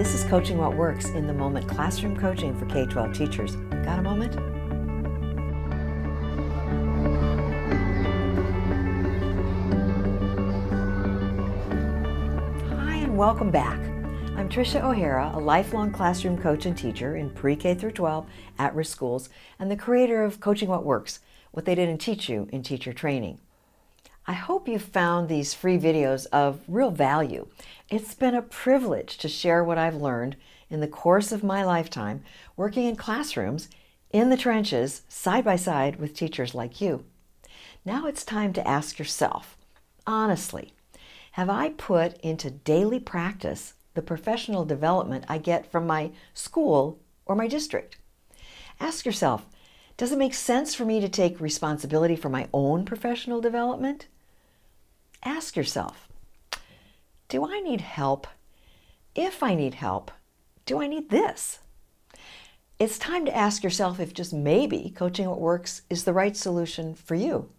This is Coaching What Works in the Moment Classroom Coaching for K-12 teachers. Got a moment? Hi and welcome back. I'm Tricia O'Hara, a lifelong classroom coach and teacher in pre-K through 12 at-risk schools and the creator of Coaching What Works, what they didn't teach you in teacher training. I hope you've found these free videos of real value. It's been a privilege to share what I've learned in the course of my lifetime working in classrooms, in the trenches, side by side with teachers like you. Now it's time to ask yourself, honestly, have I put into daily practice the professional development I get from my school or my district? Ask yourself, does it make sense for me to take responsibility for my own professional development? Ask yourself, do I need help? If I need help, do I need this? It's time to ask yourself if just maybe Coaching What Works is the right solution for you.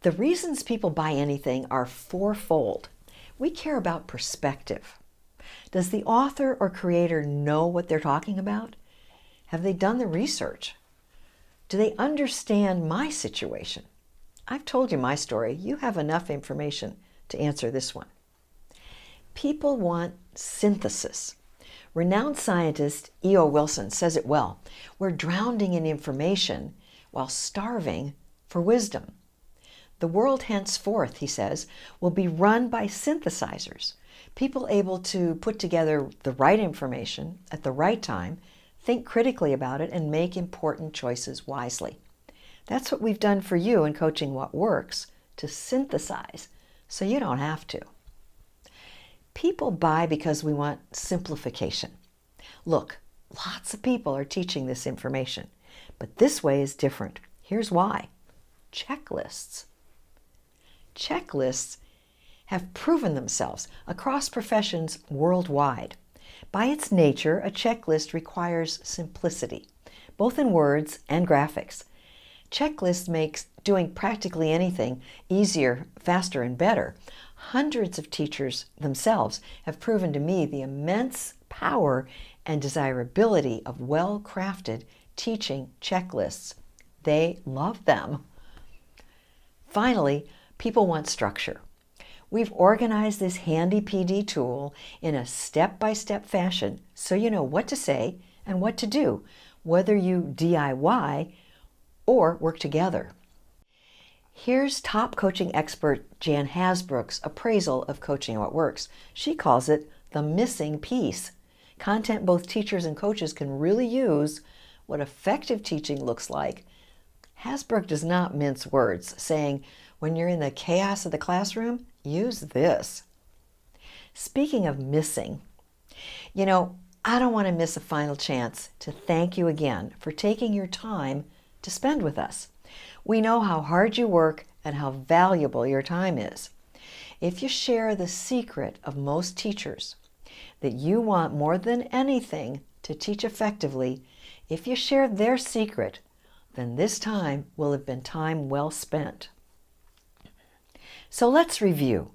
The reasons people buy anything are fourfold. We care about perspective. Does the author or creator know what they're talking about? Have they done the research? Do they understand my situation? I've told you my story. You have enough information to answer this one. People want synthesis. Renowned scientist E.O. Wilson says it well. We're drowning in information while starving for wisdom. The world henceforth, he says, will be run by synthesizers, people able to put together the right information at the right time, think critically about it, and make important choices wisely. That's what we've done for you in Coaching What Works, to synthesize so you don't have to. People buy because we want simplification. Look, lots of people are teaching this information, but this way is different. Here's why. Checklists. Checklists have proven themselves across professions worldwide. By its nature, a checklist requires simplicity, both in words and graphics. Checklist makes doing practically anything easier, faster, and better. Hundreds of teachers themselves have proven to me the immense power and desirability of well-crafted teaching checklists. They love them. Finally, people want structure. We've organized this handy PD tool in a step-by-step fashion so you know what to say and what to do, whether you DIY or work together. Here's top coaching expert Jan Hasbrook's appraisal of Coaching What Works. She calls it the missing piece. Content both teachers and coaches can really use, what effective teaching looks like. Hasbrook does not mince words, saying, when you're in the chaos of the classroom, use this. Speaking of missing, I don't want to miss a final chance to thank you again for taking your time to spend with us. We know how hard you work and how valuable your time is. If you share the secret of most teachers, that you want more than anything to teach effectively, if you share their secret, then this time will have been time well spent. So let's review.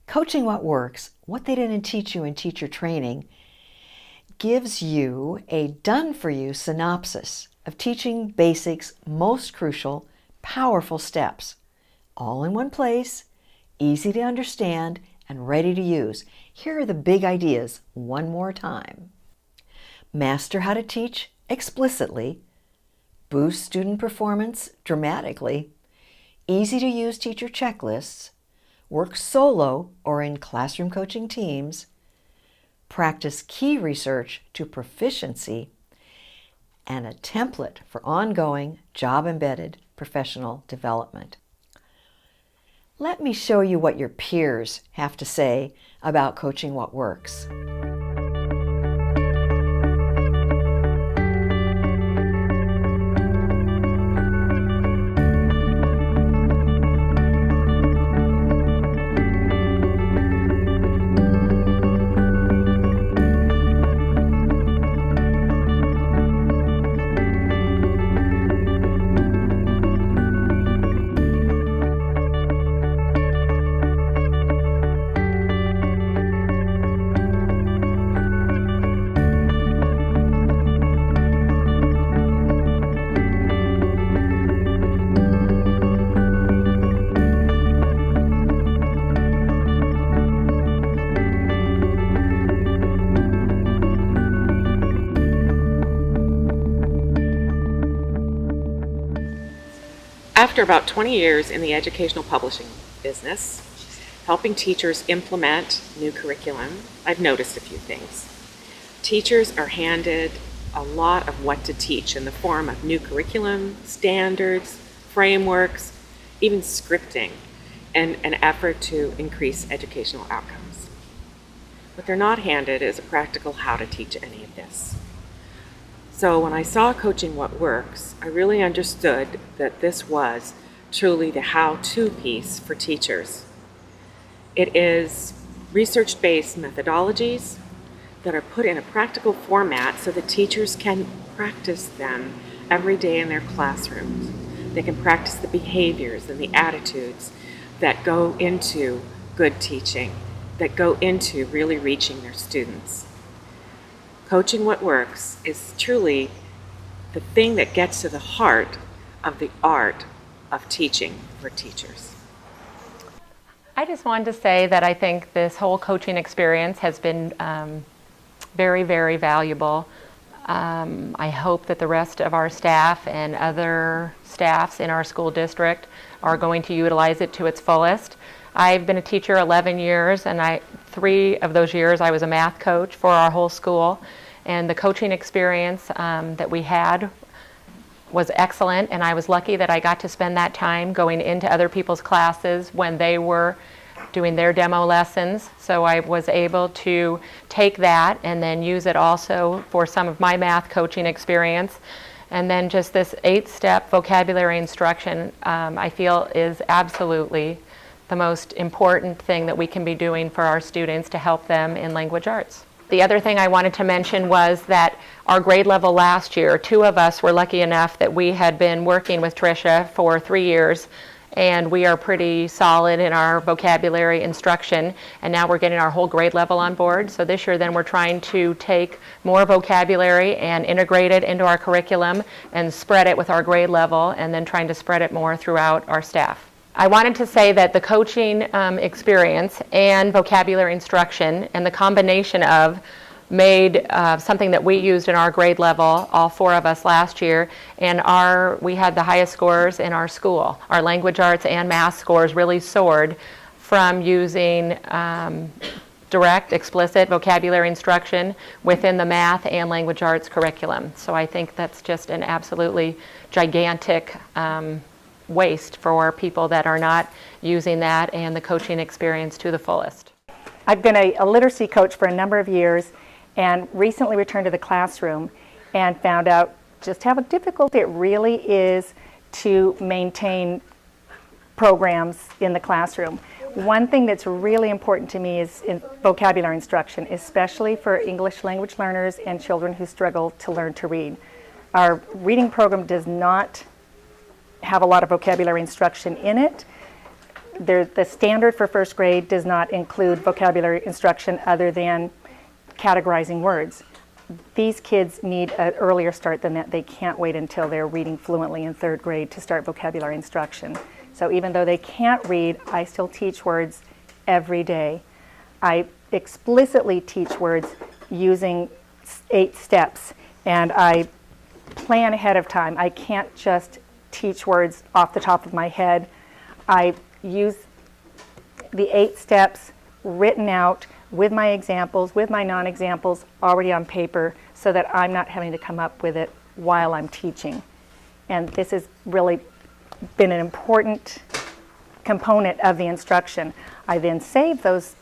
Coaching What Works, what they didn't teach you in teacher training, gives you a done-for-you synopsis of teaching basics' most crucial, powerful steps, all in one place, easy to understand, and ready to use. Here are the big ideas one more time. Master how to teach explicitly, boost student performance dramatically, easy to use teacher checklists, work solo or in classroom coaching teams, practice key research to proficiency, and a template for ongoing job-embedded professional development. Let me show you what your peers have to say about Coaching What Works. After about 20 years in the educational publishing business, helping teachers implement new curriculum, I've noticed a few things. Teachers are handed a lot of what to teach in the form of new curriculum, standards, frameworks, even scripting, and an effort to increase educational outcomes. What they're not handed is a practical how to teach any of this. So when I saw Coaching What Works, I really understood that this was truly the how-to piece for teachers. It is research-based methodologies that are put in a practical format so that teachers can practice them every day in their classrooms. They can practice the behaviors and the attitudes that go into good teaching, that go into really reaching their students. Coaching What Works is truly the thing that gets to the heart of the art of teaching for teachers. I just wanted to say that I think this whole coaching experience has been very, very valuable. I hope that the rest of our staff and other staffs in our school district are going to utilize it to its fullest. I've been a teacher 11 years, and 3 of those years I was a math coach for our whole school. And the coaching experience that we had was excellent, and I was lucky that I got to spend that time going into other people's classes when they were doing their demo lessons. So I was able to take that and then use it also for some of my math coaching experience. And then just this 8-step vocabulary instruction, I feel is absolutely the most important thing that we can be doing for our students to help them in language arts. The other thing I wanted to mention was that our grade level last year, 2 of us were lucky enough that we had been working with Tricia for 3 years, and we are pretty solid in our vocabulary instruction, and now we're getting our whole grade level on board. So this year then we're trying to take more vocabulary and integrate it into our curriculum and spread it with our grade level, and then trying to spread it more throughout our staff. I wanted to say that the coaching experience and vocabulary instruction and the combination of made something that we used in our grade level, all 4 of us last year, and we had the highest scores in our school. Our language arts and math scores really soared from using direct, explicit vocabulary instruction within the math and language arts curriculum. So I think that's just an absolutely gigantic waste for people that are not using that and the coaching experience to the fullest. I've been a literacy coach for a number of years and recently returned to the classroom and found out just how difficult it really is to maintain programs in the classroom. One thing that's really important to me is in vocabulary instruction, especially for English language learners and children who struggle to learn to read. Our reading program does not have a lot of vocabulary instruction in it. The standard for first grade does not include vocabulary instruction other than categorizing words. These kids need an earlier start than that. They can't wait until they're reading fluently in 3rd grade to start vocabulary instruction. So even though they can't read, I still teach words every day. I explicitly teach words using 8 steps, and I plan ahead of time. I can't just teach words off the top of my head. I use the 8 steps written out with my examples, with my non-examples already on paper, so that I'm not having to come up with it while I'm teaching. And this has really been an important component of the instruction. I then save those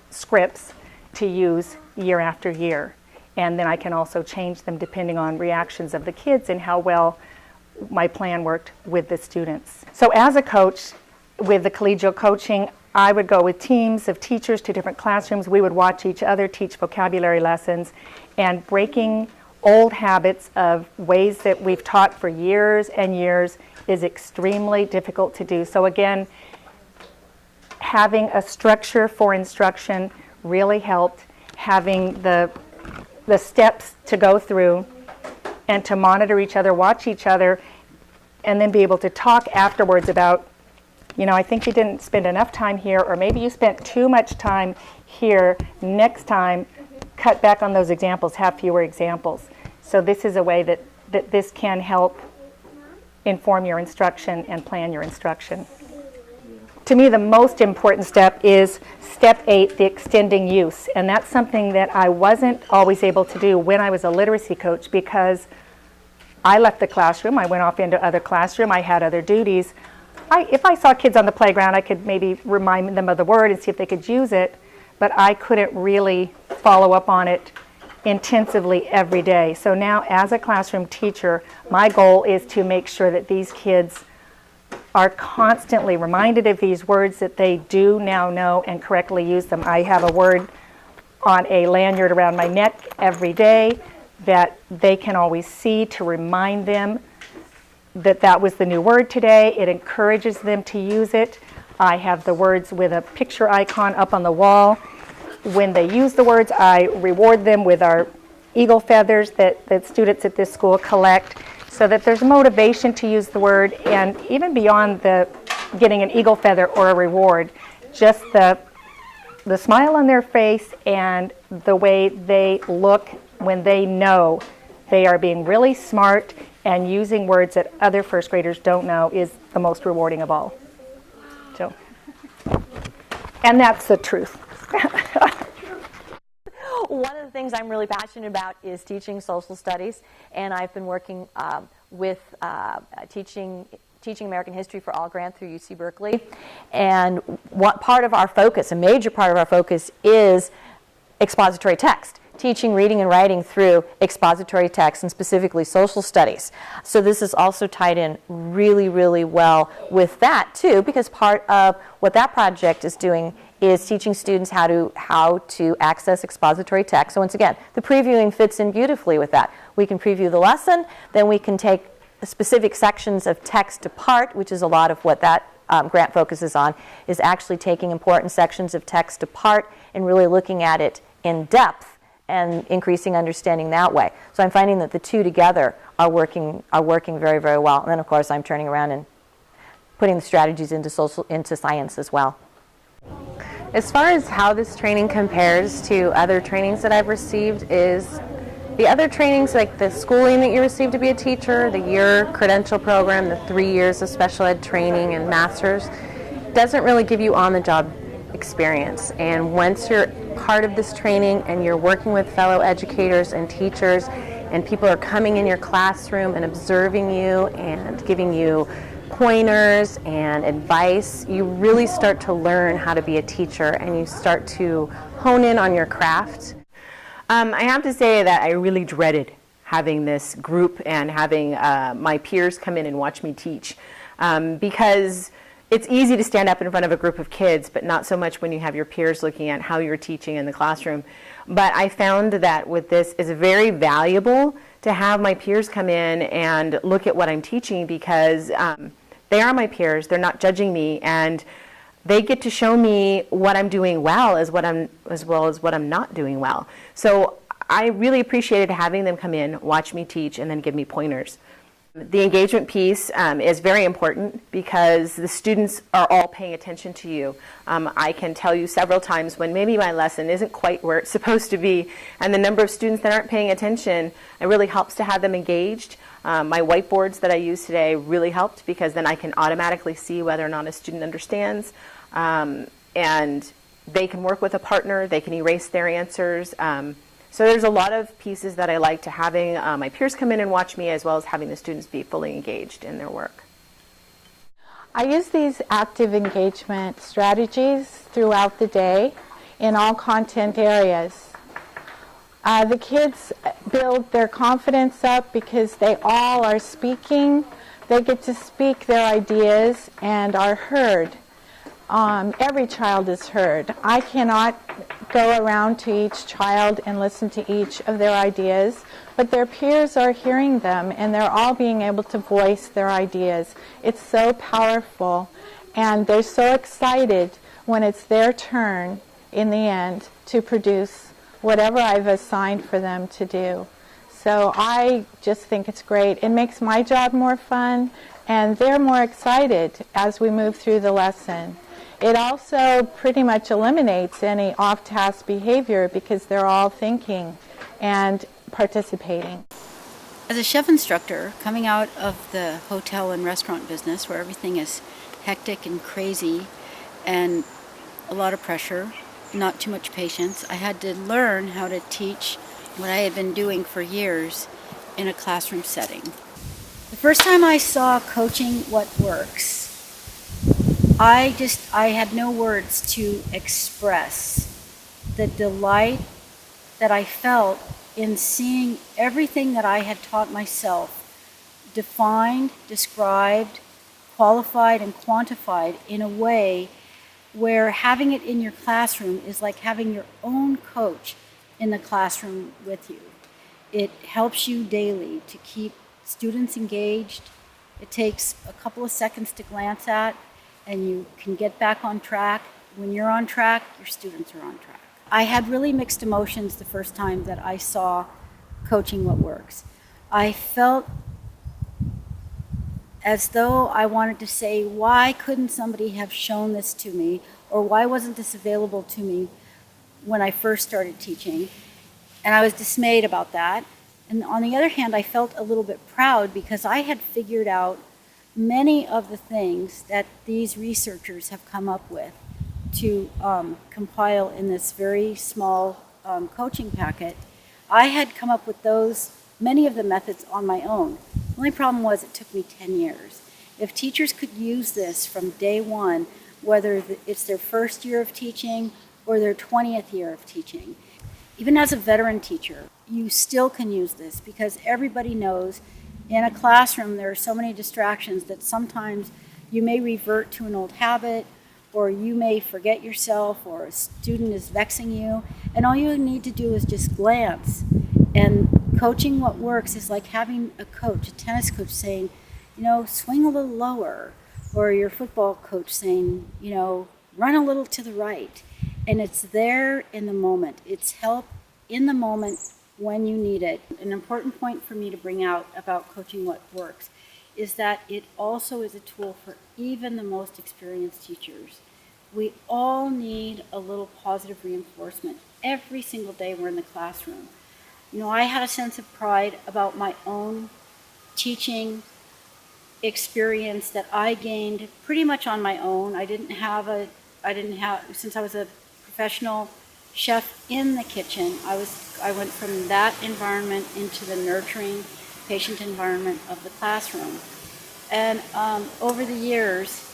scripts to use year after year. And then I can also change them depending on reactions of the kids and how well my plan worked with the students. So as a coach with the collegial coaching, I would go with teams of teachers to different classrooms. We would watch each other teach vocabulary lessons, and breaking old habits of ways that we've taught for years and years is extremely difficult to do. So again, having a structure for instruction really helped. Having the steps to go through and to monitor each other, watch each other, and then be able to talk afterwards about, you know, I think you didn't spend enough time here, or maybe you spent too much time here. Next time, cut back on those examples, have fewer examples. So this is a way that this can help inform your instruction and plan your instruction. To me, the most important step is step 8, the extending use. And that's something that I wasn't always able to do when I was a literacy coach, because I left the classroom, I went off into other classroom, I had other duties. If I saw kids on the playground, I could maybe remind them of the word and see if they could use it, but I couldn't really follow up on it intensively every day. So now, as a classroom teacher, my goal is to make sure that these kids are constantly reminded of these words, that they do now know and correctly use them. I have a word on a lanyard around my neck every day that they can always see to remind them that that was the new word today. It encourages them to use it. I have the words with a picture icon up on the wall. When they use the words, I reward them with our eagle feathers that students at this school collect, so that there's motivation to use the word. And even beyond the getting an eagle feather or a reward, just the smile on their face and the way they look when they know they are being really smart and using words that other first graders don't know is the most rewarding of all. So, and that's the truth. One of the things I'm really passionate about is teaching social studies, and I've been working with teaching American history for all grant through UC Berkeley. And what part of our focus, a major part of our focus, is expository text. Teaching reading and writing through expository text, and specifically social studies. So this is also tied in really, really well with that too, because part of what that project is doing is teaching students how to access expository text. So once again, the previewing fits in beautifully with that. We can preview the lesson, then we can take specific sections of text apart, which is a lot of what that grant focuses on, is actually taking important sections of text apart and really looking at it in depth and increasing understanding that way. So I'm finding that the two together are working very, very well. And then of course I'm turning around and putting the strategies into science as well. As far as how this training compares to other trainings that I've received, is the other trainings, like the schooling that you receive to be a teacher, the year credential program, the 3 years of special ed training and master's, doesn't really give you on-the-job experience. And once you're part of this training and you're working with fellow educators and teachers, and people are coming in your classroom and observing you and giving you pointers and advice, you really start to learn how to be a teacher, and you start to hone in on your craft. I have to say that I really dreaded having this group and having my peers come in and watch me teach, because it's easy to stand up in front of a group of kids, but not so much when you have your peers looking at how you're teaching in the classroom. But I found that with this, it's very valuable to have my peers come in and look at what I'm teaching, because they are my peers. They're not judging me, and they get to show me what I'm doing well as well as what I'm not doing well. So I really appreciated having them come in, watch me teach, and then give me pointers. The engagement piece is very important, because the students are all paying attention to you. I can tell you several times when maybe my lesson isn't quite where it's supposed to be, and the number of students that aren't paying attention, it really helps to have them engaged. My whiteboards that I use today really helped, because then I can automatically see whether or not a student understands, and they can work with a partner, they can erase their answers. So there's a lot of pieces that I like to having my peers come in and watch me, as well as having the students be fully engaged in their work. I use these active engagement strategies throughout the day in all content areas. The kids build their confidence up because they all are speaking. They get to speak their ideas and are heard. Every child is heard. I cannot go around to each child and listen to each of their ideas, but their peers are hearing them, and they're all being able to voice their ideas. It's so powerful, and they're so excited when it's their turn in the end to produce whatever I've assigned for them to do. So I just think it's great. It makes my job more fun, and they're more excited as we move through the lesson. It also pretty much eliminates any off-task behavior, because they're all thinking and participating. As a chef instructor, coming out of the hotel and restaurant business where everything is hectic and crazy and a lot of pressure, not too much patience, I had to learn how to teach what I had been doing for years in a classroom setting. The first time I saw Coaching What Works, I had no words to express the delight that I felt in seeing everything that I had taught myself defined, described, qualified, and quantified in a way where having it in your classroom is like having your own coach in the classroom with you. It helps you daily to keep students engaged. It takes a couple of seconds to glance at, and you can get back on track. When you're on track, your students are on track. I had really mixed emotions the first time that I saw Coaching What Works. I felt as though I wanted to say, why couldn't somebody have shown this to me? Or why wasn't this available to me when I first started teaching? And I was dismayed about that. And on the other hand, I felt a little bit proud because I had figured out many of the things that these researchers have come up with to compile in this very small coaching packet. I had come up with many of the methods on my own. The only problem was it took me 10 years. If teachers could use this from day one, whether it's their first year of teaching or their 20th year of teaching, even as a veteran teacher, you still can use this because everybody knows in a classroom there are so many distractions that sometimes you may revert to an old habit, or you may forget yourself, or a student is vexing you, and all you need to do is just glance. And Coaching What Works is like having a coach, a tennis coach saying, swing a little lower, or your football coach saying, run a little to the right. And it's there in the moment. It's help in the moment when you need it. An important point for me to bring out about Coaching What Works is that it also is a tool for even the most experienced teachers. We all need a little positive reinforcement every single day we're in the classroom. I had a sense of pride about my own teaching experience that I gained pretty much on my own. Since I was a professional chef in the kitchen, I went from that environment into the nurturing patient environment of the classroom. And over the years,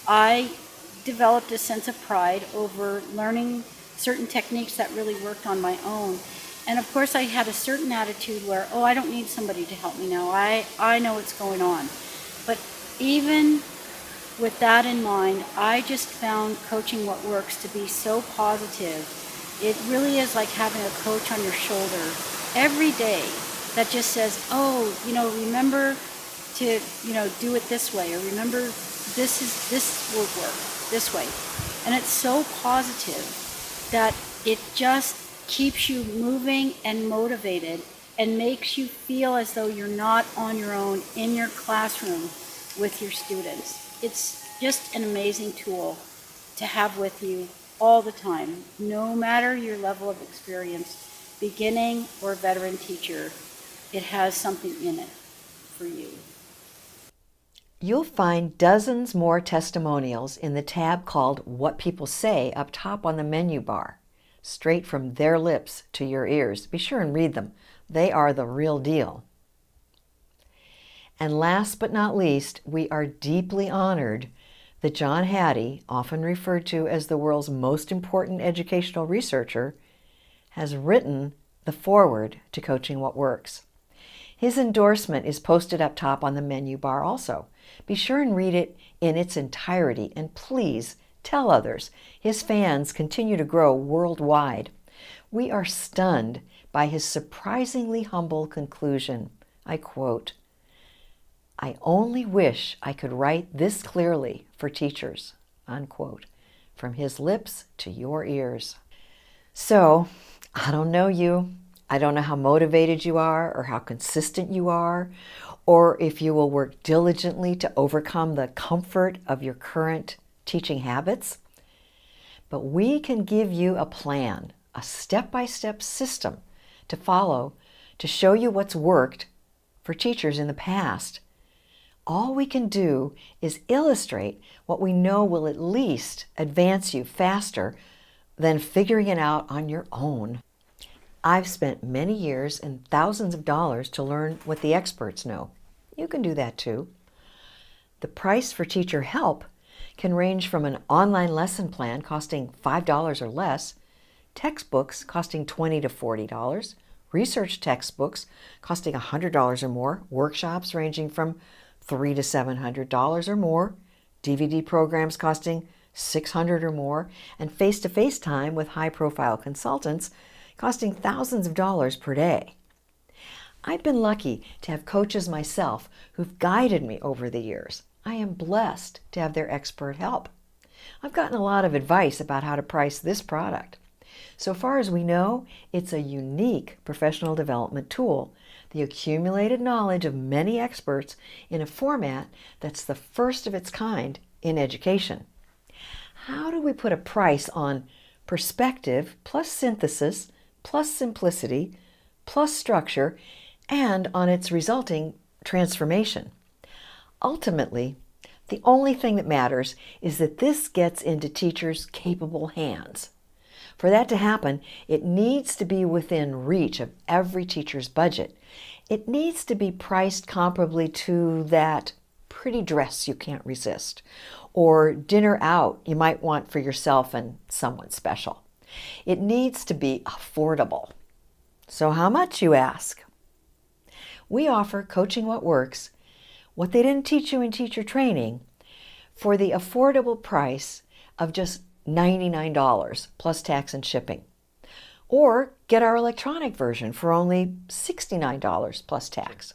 I developed a sense of pride over learning certain techniques that really worked on my own. And of course, I had a certain attitude where, I don't need somebody to help me now. I know what's going on. But even with that in mind, I just found Coaching What Works to be so positive. It really is like having a coach on your shoulder every day that just says, remember to, do it this way, or remember this will work this way. And it's so positive that it just keeps you moving and motivated and makes you feel as though you're not on your own in your classroom with your students. It's just an amazing tool to have with you all the time, no matter your level of experience, beginning or veteran teacher. It has something in it for you. You'll find dozens more testimonials in the tab called What People Say up top on the menu bar, straight from their lips to your ears. Be sure and read them. They are the real deal. And last but not least, we are deeply honored that John Hattie, often referred to as the world's most important educational researcher, has written the foreword to Coaching What Works. His endorsement is posted up top on the menu bar also. Be sure and read it in its entirety, and please tell others. His fans continue to grow worldwide. We are stunned by his surprisingly humble conclusion. I quote, "I only wish I could write this clearly for teachers," unquote, from his lips to your ears. So, I don't know you. I don't know how motivated you are or how consistent you are, or if you will work diligently to overcome the comfort of your current teaching habits. But we can give you a plan, a step-by-step system to follow to show you what's worked for teachers in the past. All we can do is illustrate what we know will at least advance you faster than figuring it out on your own. I've spent many years and thousands of dollars to learn what the experts know. You can do that too. The price for teacher help can range from an online lesson plan costing $5 or less, textbooks costing $20 to $40, research textbooks costing $100 or more, workshops ranging from $300 to $700 or more, DVD programs costing $600 or more, and face-to-face time with high-profile consultants costing thousands of dollars per day. I've been lucky to have coaches myself who've guided me over the years. I am blessed to have their expert help. I've gotten a lot of advice about how to price this product. So far as we know, it's a unique professional development tool, the accumulated knowledge of many experts in a format that's the first of its kind in education. How do we put a price on perspective plus synthesis plus simplicity plus structure and on its resulting transformation? Ultimately, the only thing that matters is that this gets into teachers' capable hands. For that to happen, it needs to be within reach of every teacher's budget. It needs to be priced comparably to that pretty dress you can't resist, or dinner out you might want for yourself and someone special. It needs to be affordable. So how much, you ask? We offer Coaching What Works, what they didn't teach you in teacher training, for the affordable price of just $99 plus tax and shipping. Or get our electronic version for only $69 plus tax.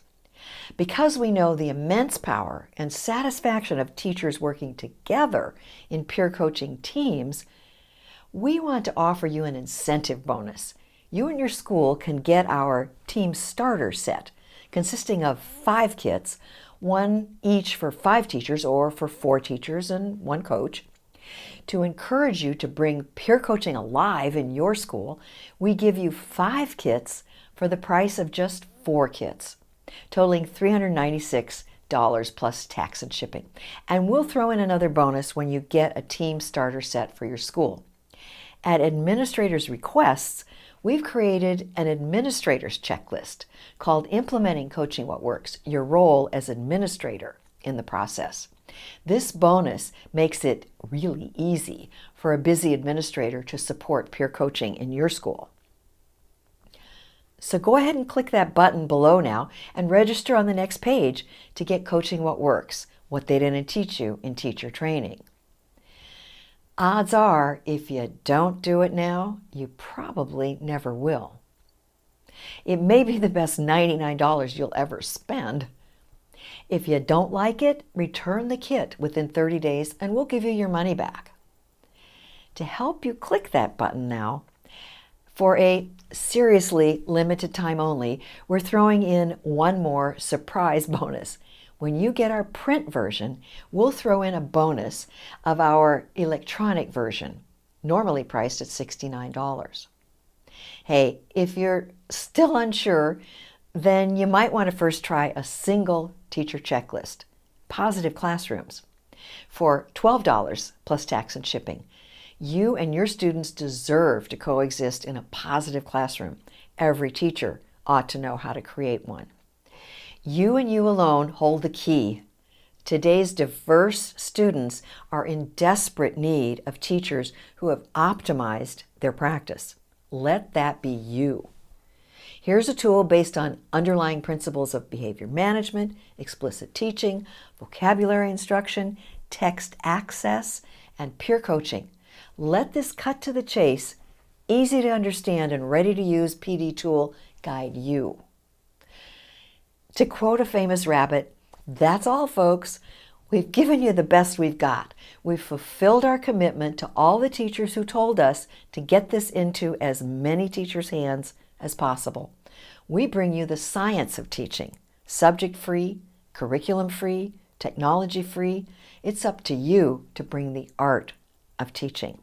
Because we know the immense power and satisfaction of teachers working together in peer coaching teams, we want to offer you an incentive bonus. You and your school can get our Team Starter set, consisting of 5 kits, one each for 5 teachers or for 4 teachers and 1 coach. To encourage you to bring peer coaching alive in your school, we give you 5 kits for the price of just 4 kits, totaling $396 plus tax and shipping. And we'll throw in another bonus when you get a Team Starter set for your school. At administrators' requests, we've created an administrator's checklist called Implementing Coaching What Works, your role as administrator in the process. This bonus makes it really easy for a busy administrator to support peer coaching in your school. So go ahead and click that button below now and register on the next page to get Coaching What Works, what they didn't teach you in teacher training. Odds are, if you don't do it now, you probably never will. It may be the best $99 you'll ever spend. If you don't like it, return the kit within 30 days and we'll give you your money back. To help you click that button now, for a seriously limited time only, we're throwing in one more surprise bonus. When you get our print version, we'll throw in a bonus of our electronic version, normally priced at $69. Hey, if you're still unsure, then you might want to first try a single teacher checklist, Positive Classrooms, for $12 plus tax and shipping. You and your students deserve to coexist in a positive classroom. Every teacher ought to know how to create one. You and you alone hold the key. Today's diverse students are in desperate need of teachers who have optimized their practice. Let that be you. Here's a tool based on underlying principles of behavior management, explicit teaching, vocabulary instruction, text access, and peer coaching. Let this cut to the chase, easy to understand and ready to use PD tool guide you. To quote a famous rabbit, that's all, folks. We've given you the best we've got. We've fulfilled our commitment to all the teachers who told us to get this into as many teachers' hands as possible. We bring you the science of teaching, subject-free, curriculum-free, technology-free. It's up to you to bring the art of teaching.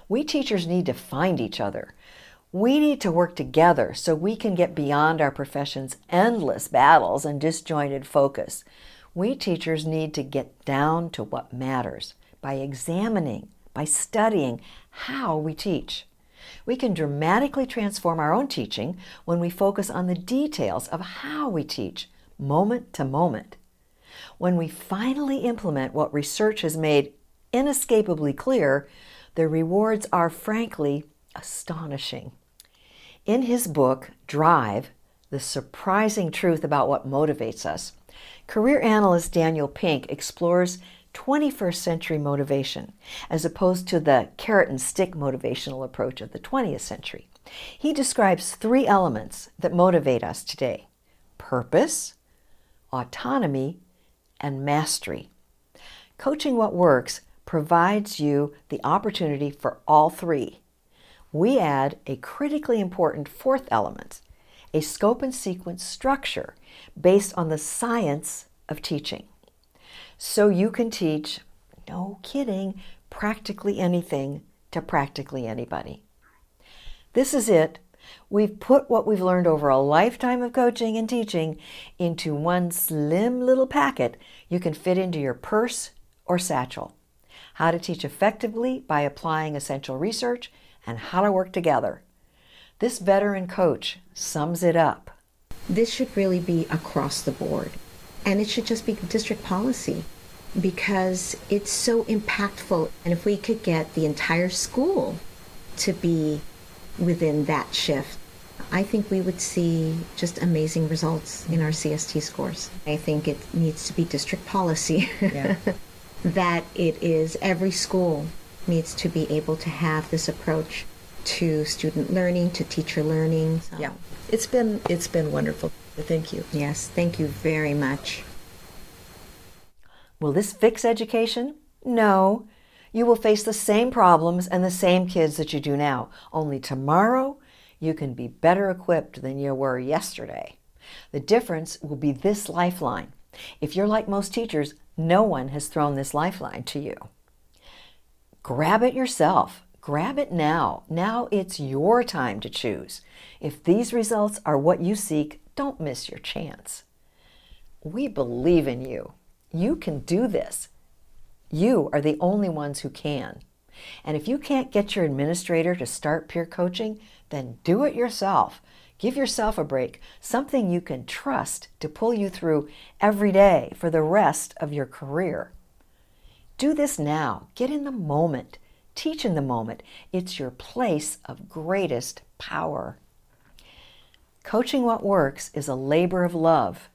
We teachers need to find each other. We need to work together so we can get beyond our profession's endless battles and disjointed focus. We teachers need to get down to what matters by examining, by studying how we teach. We can dramatically transform our own teaching when we focus on the details of how we teach, moment to moment. When we finally implement what research has made inescapably clear, the rewards are frankly astonishing. In his book, Drive, The Surprising Truth About What Motivates Us, career analyst Daniel Pink explores 21st century motivation as opposed to the carrot and stick motivational approach of the 20th century. He describes 3 elements that motivate us today: purpose, autonomy, and mastery. Coaching What Works provides you the opportunity for all 3. We add a critically important 4th element, a scope and sequence structure based on the science of teaching. So you can teach, no kidding, practically anything to practically anybody. This is it. We've put what we've learned over a lifetime of coaching and teaching into one slim little packet you can fit into your purse or satchel. How to teach effectively by applying essential research and how to work together. This veteran coach sums it up. This should really be across the board, and it should just be district policy because it's so impactful. And if we could get the entire school to be within that shift, I think we would see just amazing results in our CST scores. I think it needs to be district policy. Yeah. That it is every school needs to be able to have this approach to student learning, to teacher learning. So, Yeah, it's been wonderful. Thank you. yes, thank you very much. Will this fix education? No. You will face the same problems and the same kids that you do now. Only tomorrow, you can be better equipped than you were yesterday. The difference will be this lifeline. If you're like most teachers, no one has thrown this lifeline to you. Grab it yourself. Grab it now. Now it's your time to choose. If these results are what you seek, don't miss your chance. We believe in you. You can do this. You are the only ones who can. And if you can't get your administrator to start peer coaching, then do it yourself. Give yourself a break, something you can trust to pull you through every day for the rest of your career. Do this now. Get in the moment. Teach in the moment. It's your place of greatest power. Coaching What Works is a labor of love,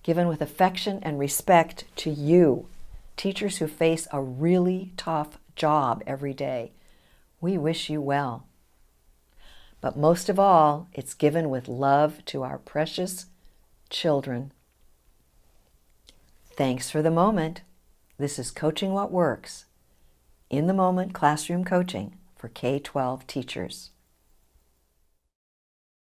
given with affection and respect to you, teachers who face a really tough job every day. We wish you well. But most of all, it's given with love to our precious children. Thanks for the moment. This is Coaching What Works, in the moment classroom coaching for K-12 teachers.